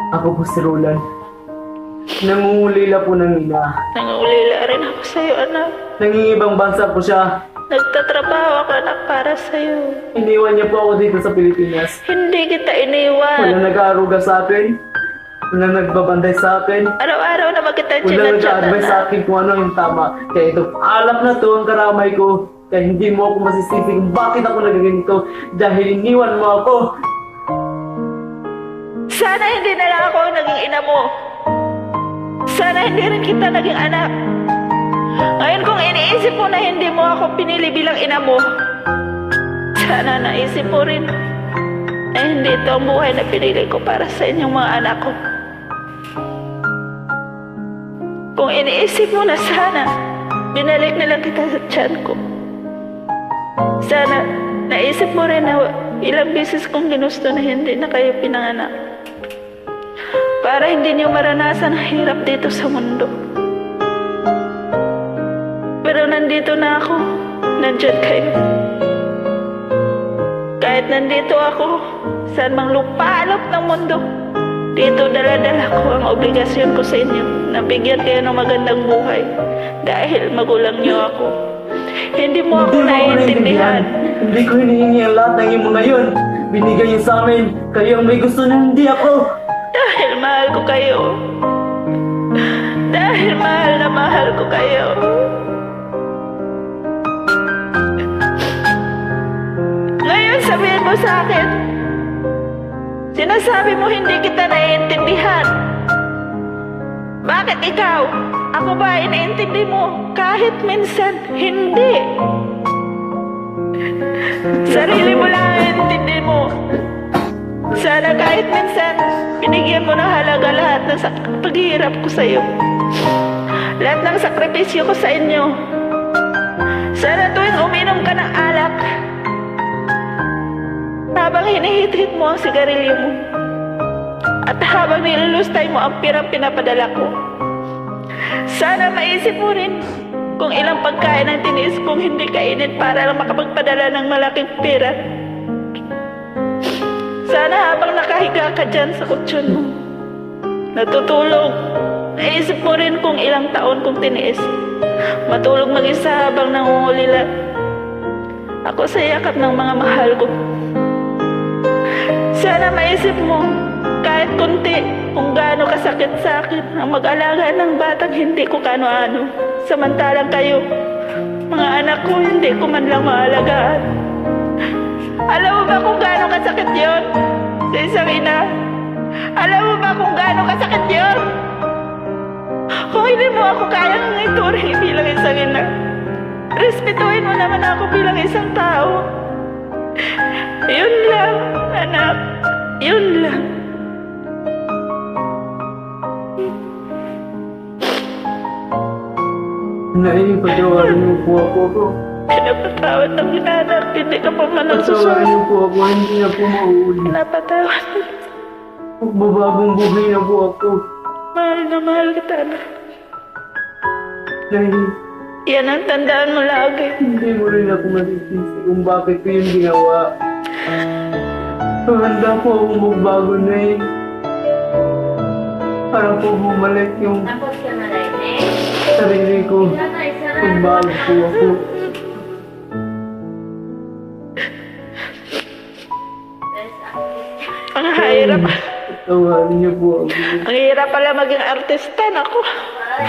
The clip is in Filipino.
Ako po si Roland. Nangungulila po ng ina. Nangulila rin ako sa'yo, anak. Nangingibang bansa po siya. Nagtatrabaho ako, anak, para sa'yo. Iniwan niya po ako dito sa Pilipinas. Hindi kita iniwan. Wala nag-aaruga sa akin. Wala nagbabantay sa akin. Araw-araw naman kita Wala chinachat, nag-advise sa anak. akin kung ano yung tama. Kaya ito, alam na to ang karamay ko. Kaya hindi mo ako masisisi kung bakit ako nagaganito. Dahil iniwan mo ako. Sana hindi na lang ako ang naging ina mo. Sana hindi rin kita naging anak. Ngayon kung iniisip mo na hindi mo ako pinili bilang ina mo, sana naisip mo rin na hindi ito ang buhay na pinili ko para sa inyong mga anak ko. Kung iniisip mo na sana, binalik na lang kita sa tiyan ko. Sana naisip mo rin na ilang beses kong ginusto na hindi na kayo pinanganak. Para hindi niyo maranasan ang hirap dito sa mundo. Pero nandito na ako, nandyan kayo. Kahit nandito ako, saan mang lupalop ng mundo, dito dala-dala ko ang obligasyon ko sa inyo na bigyan kayo ng magandang buhay dahil magulang niyo ako. Hindi mo ako naiintindihan. Hindi ko hinihingi ang lahat ng imo ngayon. Binigay niyo sa amin. Kayo ang may gusto na hindi ako. Dahil mahal ko kayo. Dahil mahal na mahal ko kayo. Ngayon sabihin mo sa akin, sinasabi mo hindi kita naiintindihan. Bakit ikaw? Ako ba iniintindi mo? Kahit minsan, hindi. Sarili mo lang ang intindi mo. Sana kahit minsan, binigyan mo ng halaga lahat ng paghihirap ko sa iyo. Lahat ng sakripisyo ko sa inyo. Sana tuwing uminom ka ng alak, habang hinihit-hit mo ang sigarilyo mo, at habang nilulustay mo ang pirang pinapadala ko, sana maisip mo rin kung ilang pagkain ang tiniis kong hindi kainin para lang makapagpadala ng malaking pera. Sana habang nakahiga ka dyan sa kutsyon mo, natutulog, naisip mo rin kung ilang taon kong tiniis matulog mag-isa habang nangungulila ako sa yakap ng mga mahal ko. Sana maisip mo kahit kunti kung gaano kasakit sa akin ang mag-alaga ng batang hindi ko kano-ano, samantalang kayo, mga anak ko, hindi ko man lang maalagaan. Alam mo ba kung gaano kasakit yun sa isang ina? Alam mo ba kung gaano kasakit yun? Kung hindi mo ako kayang ituri bilang isang ina, respetuhin mo naman ako bilang isang tao. Yun lang, anak. Yun lang. Patawarin niyo po ako. Pinapatawad ng inanak, hindi ka pa man ang Patawarin susunod. niyo po ako. Hindi na po mauuli. Pinapatawad. Magbabagong buhay na po ako. Mahal na mahal kita, anak. Dahil Yan ang tandaan mo lagi. hindi mo rin ako masisisi kung bakit ko yung ginawa. Handa po akong magbago na eh. Para po bumalik yung Tapos ka na rin eh. sarili ko. Magbago po ako. Ang hirap. Patawarin niyo po ako. Ang hirap pala maging artista, ako. Ay,